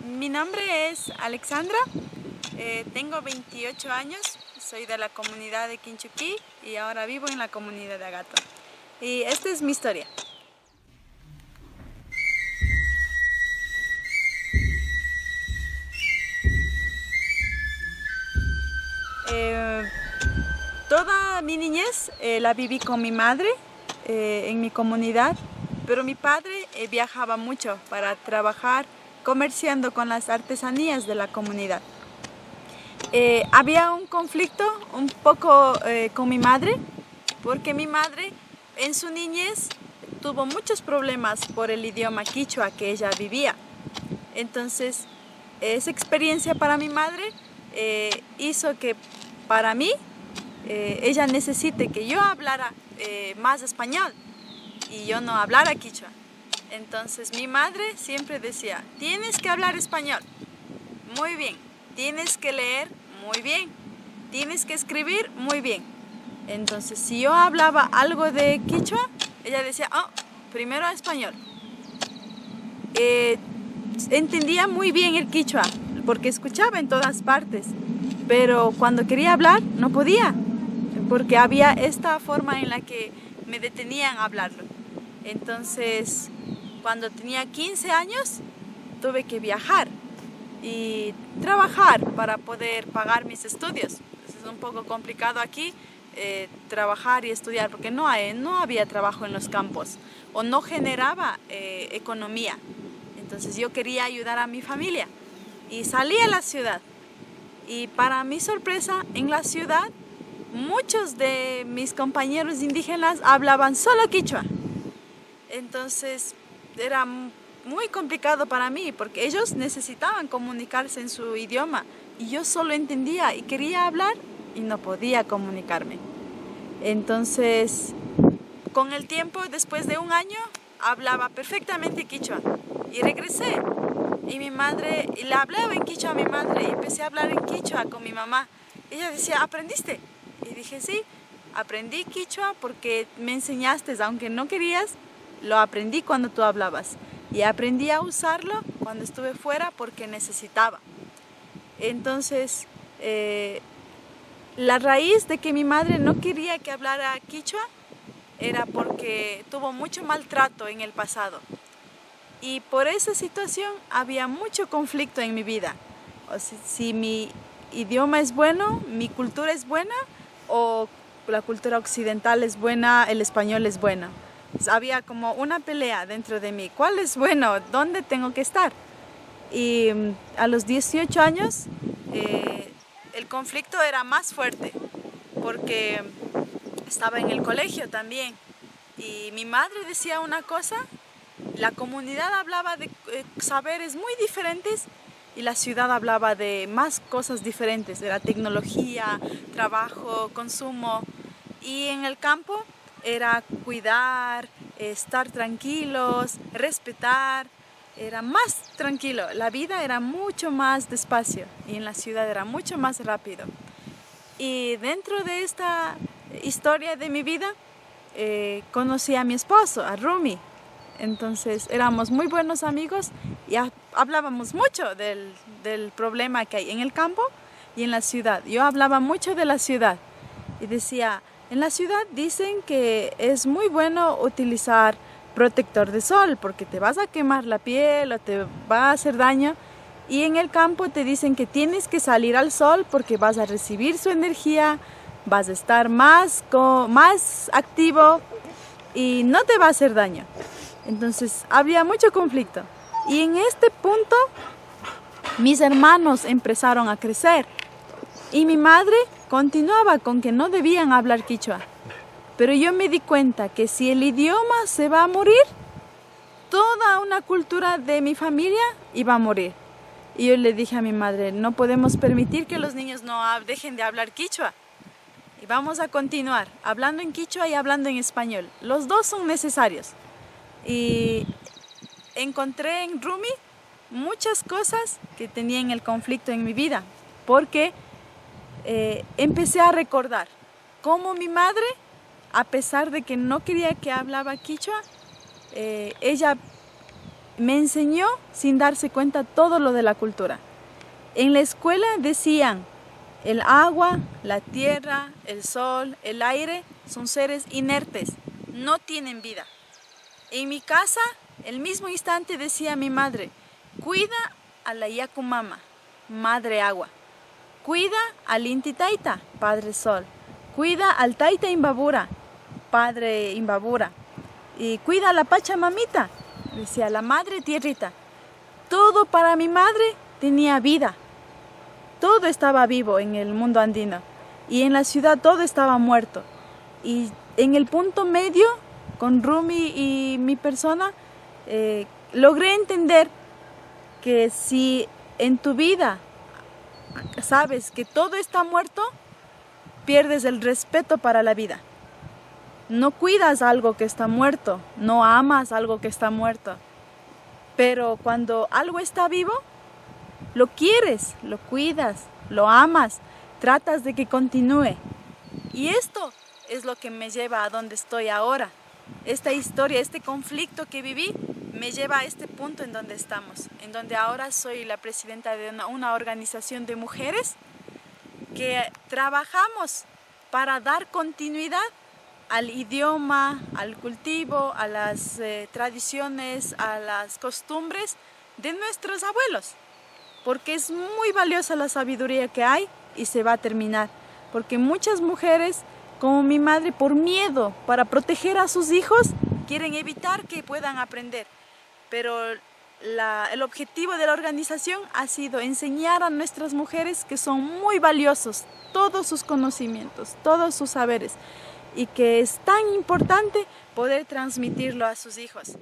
Mi nombre es Alexandra, tengo 28 años, soy de la comunidad de Quinchuquí y ahora vivo en la comunidad de Agato. Y esta es mi historia. Toda mi niñez la viví con mi madre en mi comunidad, pero mi padre viajaba mucho para trabajar comerciando con las artesanías de la comunidad. Había un conflicto un poco con mi madre, porque mi madre en su niñez tuvo muchos problemas por el idioma quichua que ella vivía. Entonces, esa experiencia para mi madre hizo que para mí ella necesite que yo hablara más español y yo no hablara quichua. Entonces mi madre siempre decía, tienes que hablar español, muy bien, tienes que leer, muy bien, tienes que escribir, muy bien. Entonces si yo hablaba algo de quichua, ella decía, oh, primero español. Entendía muy bien el quichua, porque escuchaba en todas partes, pero cuando quería hablar no podía, porque había esta forma en la que me detenían a hablarlo. Entonces, cuando tenía 15 años, tuve que viajar y trabajar para poder pagar mis estudios. Es un poco complicado aquí trabajar y estudiar, porque no había trabajo en los campos o no generaba economía. Entonces yo quería ayudar a mi familia y salí a la ciudad. Y para mi sorpresa, en la ciudad, muchos de mis compañeros indígenas hablaban solo quichua. Entonces era muy complicado para mí porque ellos necesitaban comunicarse en su idioma y yo solo entendía y quería hablar y no podía comunicarme. Entonces, con el tiempo, después de un año, hablaba perfectamente quichua y regresé. Y mi madre, le hablaba en quichua a mi madre y empecé a hablar en quichua con mi mamá. Ella decía, ¿aprendiste? Y dije, sí, aprendí quichua porque me enseñaste, aunque no querías, lo aprendí cuando tú hablabas. Y aprendí a usarlo cuando estuve fuera porque necesitaba. Entonces, la raíz de que mi madre no quería que hablara quichua era porque tuvo mucho maltrato en el pasado. Y por esa situación había mucho conflicto en mi vida. O sea, si mi idioma es bueno, mi cultura es buena, o la cultura occidental es buena, el español es bueno. Había como una pelea dentro de mí. ¿Cuál es bueno? ¿Dónde tengo que estar? Y a los 18 años el conflicto era más fuerte porque estaba en el colegio también. Y mi madre decía una cosa, la comunidad hablaba de saberes muy diferentes y la ciudad hablaba de más cosas diferentes, de la tecnología, trabajo, consumo. Y en el campo era cuidar, estar tranquilos, respetar, era más tranquilo. La vida era mucho más despacio y en la ciudad era mucho más rápido. Y dentro de esta historia de mi vida, conocí a mi esposo, a Rumi. Entonces éramos muy buenos amigos y hablábamos mucho del problema que hay en el campo y en la ciudad. Yo hablaba mucho de la ciudad y decía, en la ciudad dicen que es muy bueno utilizar protector de sol porque te vas a quemar la piel o te va a hacer daño. Y en el campo te dicen que tienes que salir al sol porque vas a recibir su energía, vas a estar más activo y no te va a hacer daño. Entonces había mucho conflicto. Y en este punto mis hermanos empezaron a crecer y mi madre continuaba con que no debían hablar quichua. Pero yo me di cuenta que si el idioma se va a morir, toda una cultura de mi familia iba a morir. Y yo le dije a mi madre, no podemos permitir que los niños no dejen de hablar quichua. Y vamos a continuar hablando en quichua y hablando en español. Los dos son necesarios. Y encontré en Rumi muchas cosas que tenían el conflicto en mi vida. Porque empecé a recordar cómo mi madre, a pesar de que no quería que hablaba quichua, ella me enseñó sin darse cuenta todo lo de la cultura. En la escuela decían, el agua, la tierra, el sol, el aire son seres inertes, no tienen vida. En mi casa, el mismo instante decía mi madre, cuida a la Yakumama, madre agua. Cuida al Inti Tayta, padre sol. Cuida al Tayta Imbabura, padre Imbabura. Y cuida a la Pachamamita, decía la madre tierrita. Todo para mi madre tenía vida. Todo estaba vivo en el mundo andino. Y en la ciudad todo estaba muerto. Y en el punto medio, con Rumi y mi persona, logré entender que si en tu vida sabes que todo está muerto, pierdes el respeto para la vida. No cuidas algo que está muerto, no amas algo que está muerto. Pero cuando algo está vivo, lo quieres, lo cuidas, lo amas, tratas de que continúe. Y esto es lo que me lleva a donde estoy ahora. Esta historia, este conflicto que viví, me lleva a este punto en donde estamos, en donde ahora soy la presidenta de una organización de mujeres que trabajamos para dar continuidad al idioma, al cultivo, a las tradiciones, a las costumbres de nuestros abuelos, porque es muy valiosa la sabiduría que hay y se va a terminar, porque muchas mujeres, como mi madre, por miedo, para proteger a sus hijos, quieren evitar que puedan aprender. Pero el objetivo de la organización ha sido enseñar a nuestras mujeres que son muy valiosos todos sus conocimientos, todos sus saberes, y que es tan importante poder transmitirlo a sus hijos.